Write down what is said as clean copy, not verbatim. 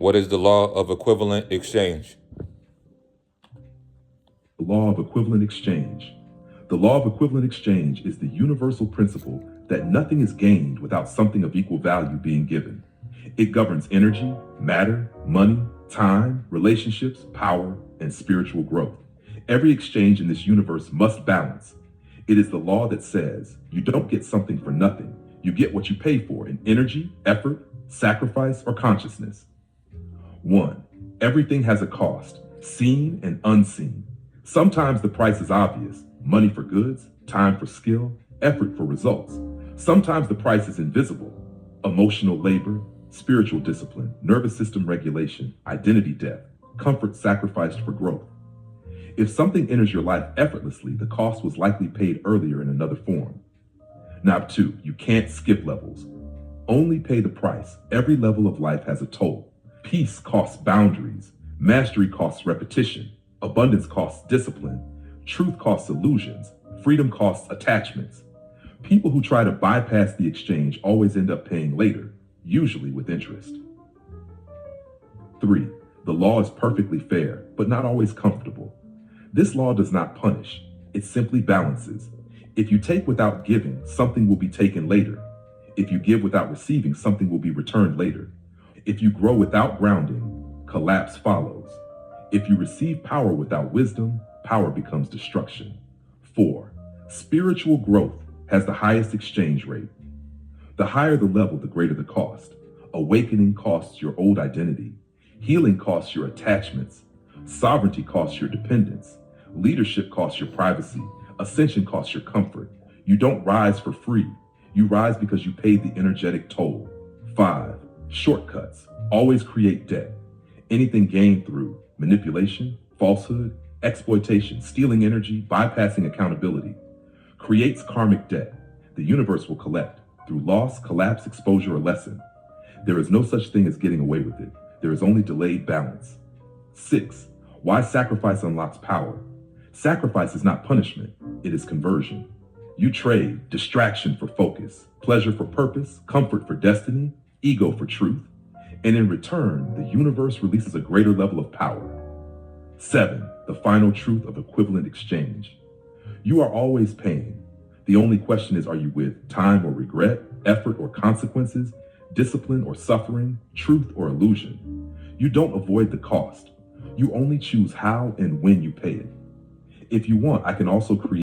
What is the law of equivalent exchange? The law of equivalent exchange. The law of equivalent exchange is the universal principle that nothing is gained without something of equal value being given. It governs energy, matter, money, time, relationships, power, and spiritual growth. Every exchange in this universe must balance. It is the law that says you don't get something for nothing. You get what you pay for in energy, effort, sacrifice, or consciousness. 1. Everything has a cost, seen and unseen. Sometimes the price is obvious: money for goods, time for skill, effort for results. Sometimes the price is invisible: emotional labor, spiritual discipline, nervous system regulation, identity depth, comfort sacrificed for growth. If something enters your life effortlessly, the cost was likely paid earlier in another form. Now, 2, you can't skip levels. Only pay the price. Every level of life has a toll. Peace costs boundaries. Mastery costs repetition. Abundance costs discipline. Truth costs illusions. Freedom costs attachments. People who try to bypass the exchange always end up paying later, usually with interest. 3. The law is perfectly fair, but not always comfortable. This law does not punish. It simply balances. If you take without giving, something will be taken later. If you give without receiving, something will be returned later. If you grow without grounding, collapse follows. If you receive power without wisdom, power becomes destruction. 4. Spiritual growth has the highest exchange rate. The higher the level, the greater the cost. Awakening costs your old identity. Healing costs your attachments. Sovereignty costs your dependence. Leadership costs your privacy. Ascension costs your comfort. You don't rise for free. You rise because you paid the energetic toll. 5. Shortcuts always create debt. Anything gained through manipulation, falsehood, exploitation, stealing energy, bypassing accountability creates karmic debt. The universe will collect through loss, collapse, exposure, or lesson. There is no such thing as getting away with it. There is only delayed balance. 6. Why sacrifice unlocks power? Sacrifice is not punishment, it is conversion. You trade distraction for focus, pleasure for purpose, comfort for destiny, ego for truth, and in return, the universe releases a greater level of power. 7. The final truth of equivalent exchange. You are always paying. The only question is, are you with time or regret, effort or consequences, discipline or suffering, truth or illusion? You don't avoid the cost. You only choose how and when you pay it. If you want, I can also create